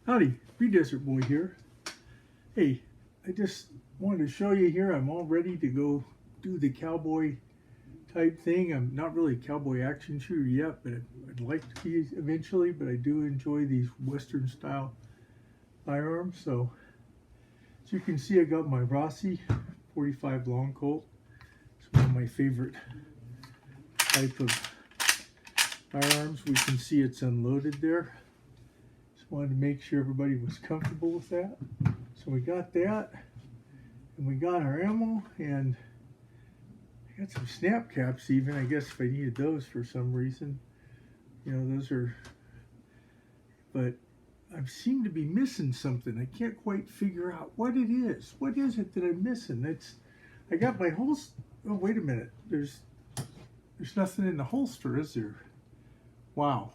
Howdy, Free Desert Boy here. Hey, I just wanted to show you here, I'm all ready to go do the cowboy type thing. I'm not really a cowboy action shooter yet, but I'd like to be eventually, but I do enjoy these Western style firearms. So, as you can see, I got my Rossi 45 long Colt. It's one of my favorite type of firearms. We can see it's unloaded there. Wanted to make sure everybody was comfortable with that. So we got that, and we got our ammo, and I got some snap caps even, I guess, if I needed those for some reason. You know, those are, but I seem to be missing something. I can't quite figure out what it is. What is it that I'm missing? I got my holster. Oh, wait a minute. There's nothing in the holster, is there? Wow.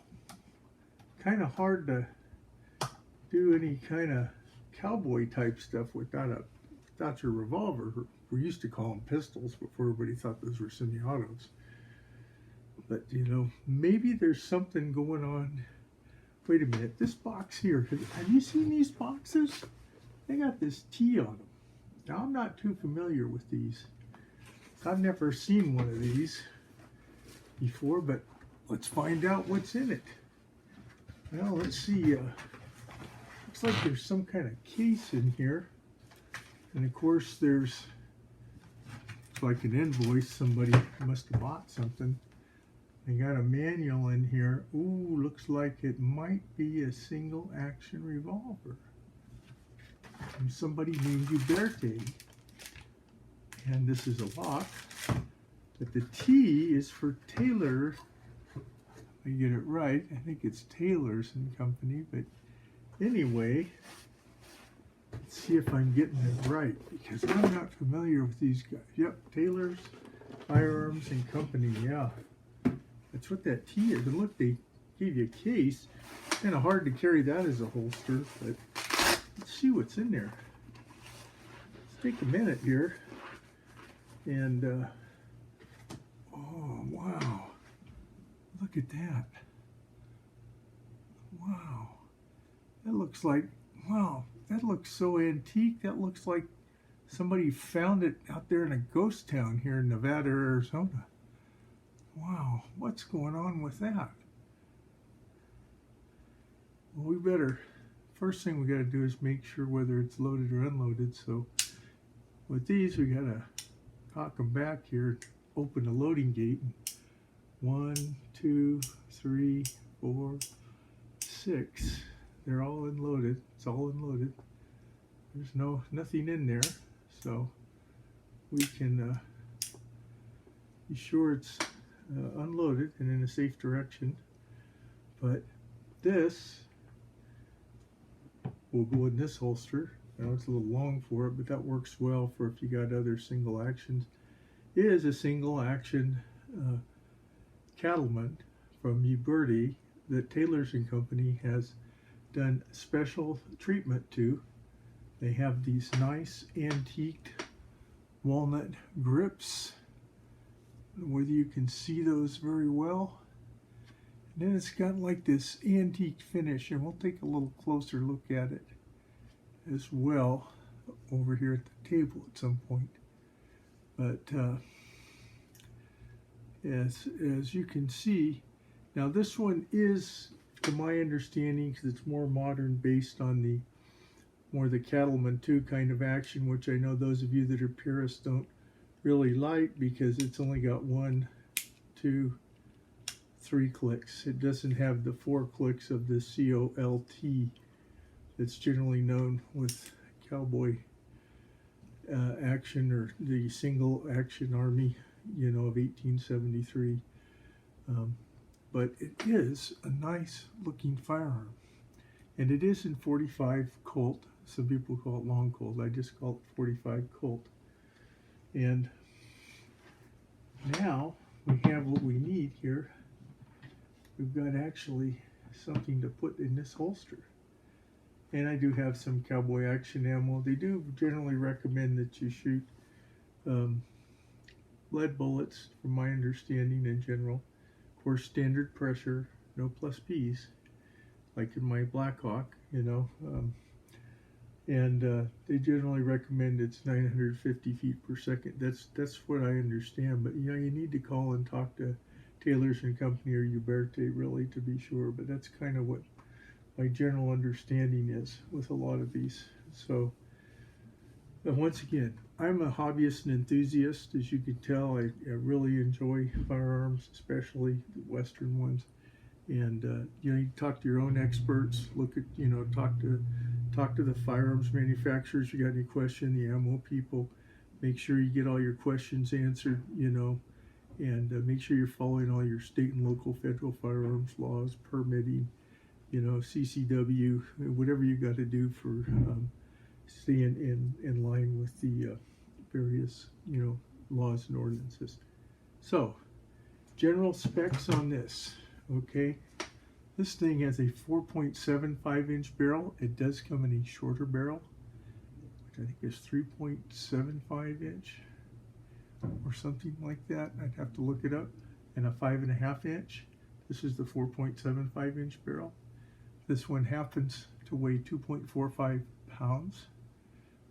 Kind of hard to do any kind of cowboy type stuff without your revolver. We used to call them pistols before everybody thought those were semi-autos. But you know, maybe there's something going on. Wait a minute, this box here, have you seen these boxes? They got this T on them. Now I'm not too familiar with these. I've never seen one of these before, but let's find out what's in it. Well, let's see. Looks like there's some kind of case in here, and of course there's like an invoice. Somebody must have bought something. They got a manual in here. Ooh, looks like it might be a single action revolver from somebody named Uberti. And this is a lock, but the T is for Taylor. I get it right. I think it's Taylor's and Company, but anyway, let's see if I'm getting it right, because I'm not familiar with these guys. Yep, Taylor's Firearms and Company, yeah. That's what that T is. And look, they gave you a case. Kind of hard to carry that as a holster, but let's see what's in there. Let's take a minute here. And, oh, wow. Look at that. Wow. That looks like, wow, that looks so antique. That looks like somebody found it out there in a ghost town here in Nevada, Arizona. Wow, what's going on with that? Well, we better, first thing we got to do is make sure whether it's loaded or unloaded. So with these, we got to cock them back here, open the loading gate. 1, 2, 3, 4, 6. They're all unloaded. It's all unloaded. There's nothing in there, so we can be sure it's unloaded and in a safe direction. But this will go in this holster. Now it's a little long for it, but that works well for if you got other single actions. It is a single action Cattleman from Uberti that Taylor's and Company has done special treatment to. They have these nice antiqued walnut grips, whether you can see those very well. And then it's got like this antique finish, and we'll take a little closer look at it as well over here at the table at some point. But as you can see, now this one is, to my understanding, because it's more modern, based on the Cattleman II kind of action, which I know those of you that are purists don't really like, because it's only got 1, 2, 3 clicks. It doesn't have the 4 clicks of the COLT that's generally known with cowboy action, or the single action army, you know, of 1873. but it is a nice looking firearm. And it is in 45 Colt. Some people call it long Colt. I just call it 45 Colt. And now we have what we need here. We've got actually something to put in this holster. And I do have some Cowboy action ammo. They do generally recommend that you shoot lead bullets, from my understanding in general. Of course, standard pressure, no plus P's, like in my Blackhawk, you know. They generally recommend it's 950 feet per second. That's what I understand. But you know, you need to call and talk to Taylor's and Company or Uberti really to be sure. But that's kind of what my general understanding is with a lot of these. So once again, I'm a hobbyist and enthusiast. As you can tell, I really enjoy firearms, especially the Western ones. And you know, you talk to your own experts. Look at, you know, talk to the firearms manufacturers. You got any question? The ammo people. Make sure you get all your questions answered. You know, and make sure you're following all your state and local federal firearms laws, permitting. You know, CCW, whatever you got to do for staying in line with the various, you know, laws and ordinances. So, general specs on this. Okay, this thing has a 4.75 inch barrel. It does come in a shorter barrel, which I think is 3.75 inch or something like that. I'd have to look it up. And a 5.5 inch. This is the 4.75 inch barrel. This one happens to weigh 2.45 pounds,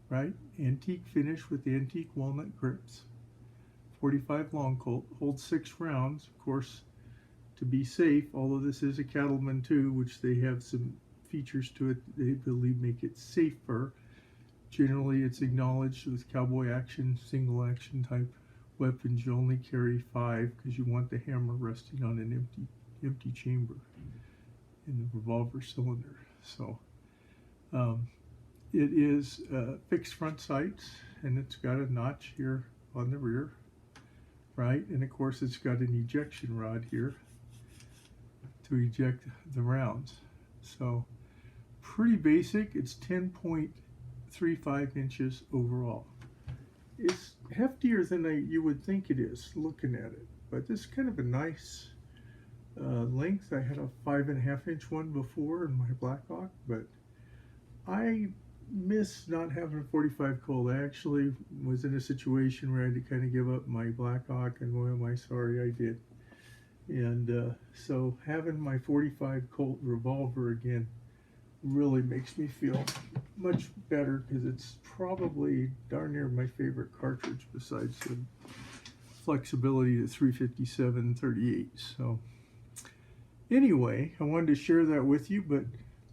right? Antique finish with the antique walnut grips. 45 long Colt, holds 6 rounds, of course, to be safe, although this is a Cattleman II, which they have some features to it that they believe make it safer. Generally, it's acknowledged with Cowboy action, single action type weapons, you only carry 5 because you want the hammer resting on an empty chamber in the revolver cylinder. So it is fixed front sights, and it's got a notch here on the rear, right? And of course it's got an ejection rod here to eject the rounds. So pretty basic. It's 10.35 inches overall. It's heftier than you would think it is looking at it, but this is kind of a nice length. I had a 5.5 inch one before in my Blackhawk, but I miss not having a 45 Colt. I actually was in a situation where I had to kind of give up my Blackhawk, and boy am I sorry I did. And so having my 45 Colt revolver again really makes me feel much better, because it's probably darn near my favorite cartridge besides the flexibility to 357-38. So anyway, I wanted to share that with you, but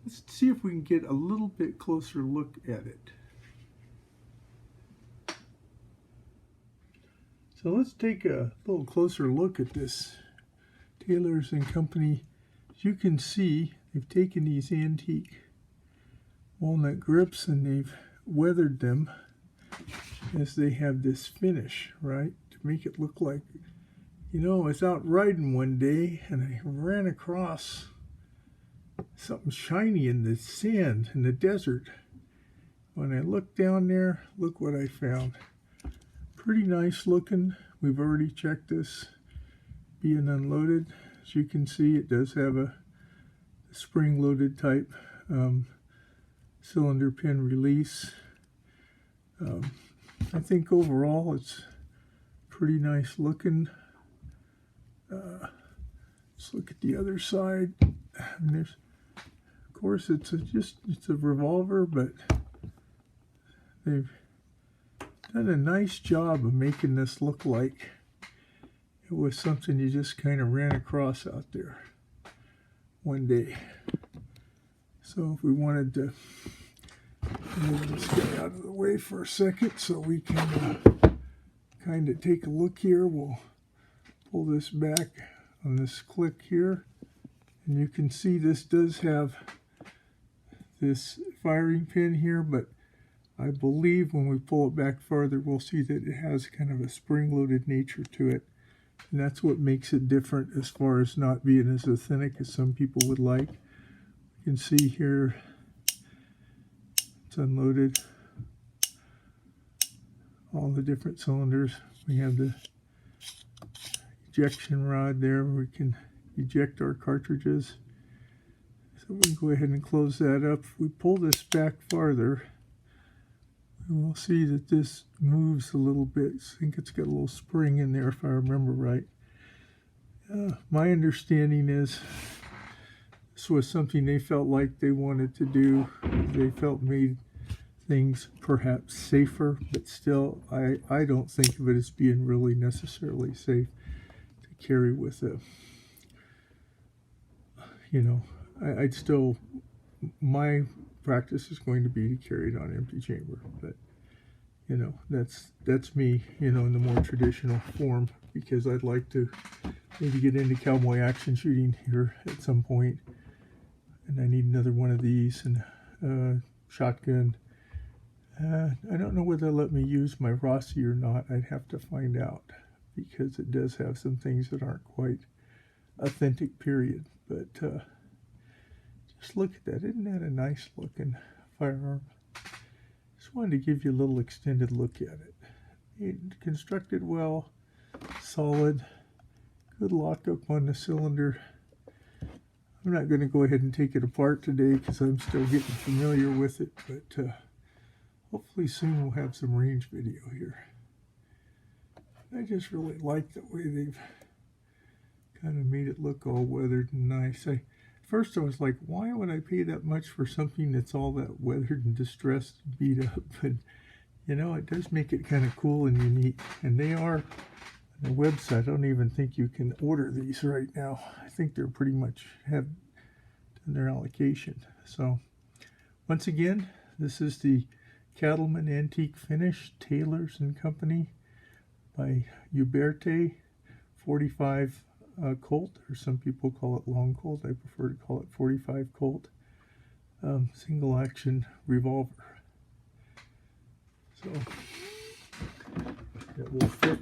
let's see if we can get a little bit closer look at it. So let's take a little closer look at this Taylor's and Company. As you can see, they've taken these antique walnut grips and they've weathered them as they have this finish, right? To make it look like, you know, I was out riding one day and I ran across something shiny in the sand in the desert. When I looked down there, look what I found. Pretty nice looking. We've already checked this being unloaded. As you can see, it does have a spring-loaded type cylinder pin release. I think overall it's pretty nice looking. Let's look at the other side. And there's, of course, it's a revolver, but they've done a nice job of making this look like it was something you just kind of ran across out there one day. So if we wanted to move this guy out of the way for a second so we can kind of take a look here, we'll pull this back on this click here, and you can see this does have this firing pin here, but I believe when we pull it back further we'll see that it has kind of a spring-loaded nature to it. And that's what makes it different as far as not being as authentic as some people would like. You can see here it's unloaded. All the different cylinders. We have the ejection rod there where we can eject our cartridges. So we can go ahead and close that up. If we pull this back farther, we'll see that this moves a little bit. I think it's got a little spring in there if I remember right. My understanding is this was something they felt like they wanted to do. They felt made things perhaps safer, but still I don't think of it as being really necessarily safe to carry with a, you know, I'd still, my practice is going to be to carry it on empty chamber, but you know, that's me, you know, in the more traditional form, because I'd like to maybe get into cowboy action shooting here at some point, and I need another one of these, and shotgun. I don't know whether they'll let me use my Rossi or not. I'd have to find out, because it does have some things that aren't quite authentic, period. But just look at that. Isn't that a nice looking firearm? Just wanted to give you a little extended look at it. It constructed well, solid, good lockup on the cylinder. I'm not going to go ahead and take it apart today because I'm still getting familiar with it, but hopefully soon we'll have some range video here. I just really like the way they've kind of made it look all weathered and nice. First I was like, why would I pay that much for something that's all that weathered and distressed and beat up? But you know, it does make it kind of cool and unique. And they are on the website. I don't even think you can order these right now. I think they're pretty much have done their allocation. So once again, this is the Cattleman Antique Finish, Taylors and Company by Uberti, 45 Colt, or some people call it long Colt. I prefer to call it 45 Colt. Single action revolver. So it will fit.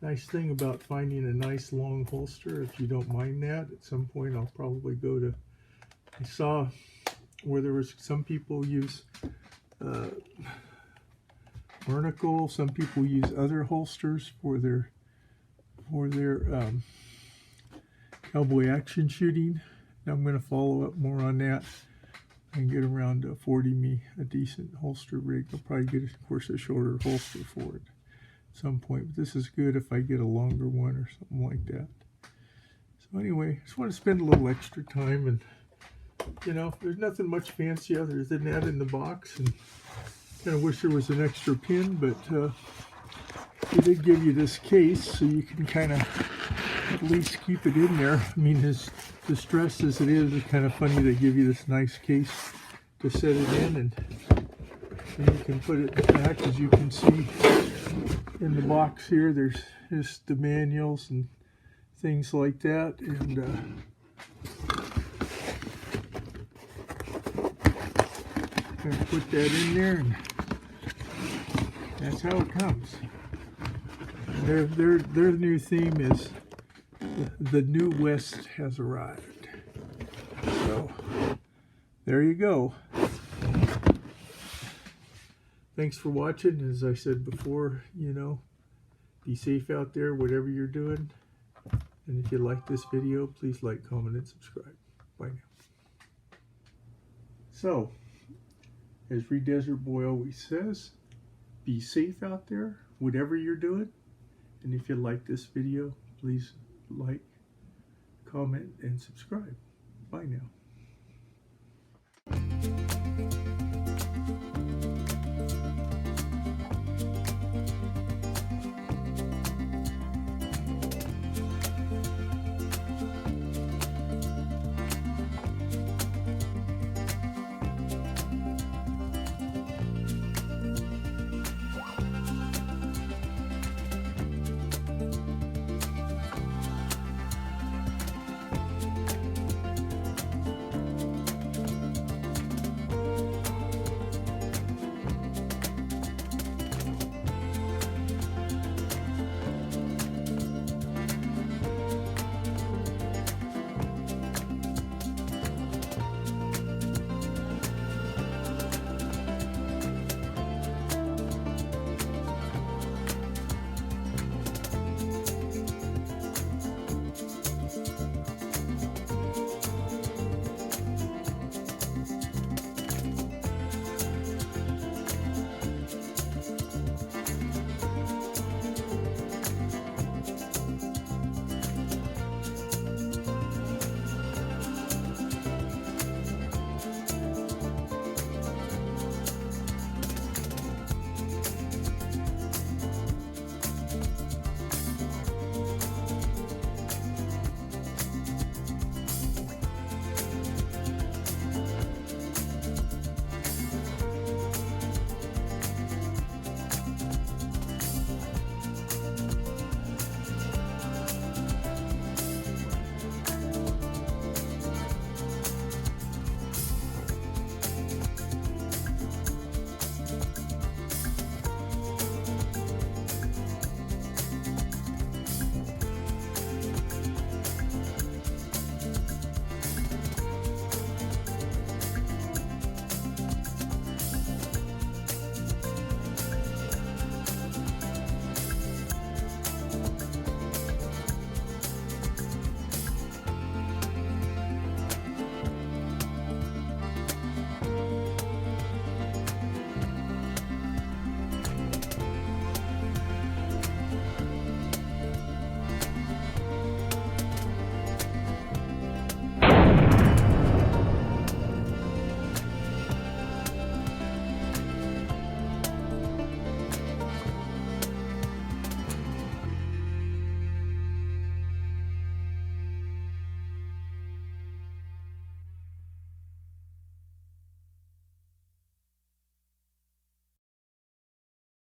Nice thing about finding a nice long holster, if you don't mind that, at some point I'll probably go to, I saw where there was some people use vertical, some people use other holsters for their cowboy action shooting. Now I'm going to follow up more on that and get around to affording me a decent holster rig. I'll probably get, of course, a shorter holster for it at some point, but this is good if I get a longer one or something like that. So anyway, I just want to spend a little extra time, and you know, there's nothing much fancy other than that in the box, and kind of wish there was an extra pin, but they did give you this case so you can kind of at least keep it in there. I mean, as distressed as it is, it's kind of funny they give you this nice case to set it in, and then you can put it back. As you can see in the box here, there's just the manuals and things like that, and gonna put that in there, and that's how it comes. Their new theme is the new West has arrived. So there you go. Thanks for watching. As I said before, you know, be safe out there, whatever you're doing. And if you like this video, please like, comment, and subscribe. Bye now. So, as Reed Desert Boy always says, be safe out there, whatever you're doing. And if you like this video, please like, comment, and subscribe. Bye now.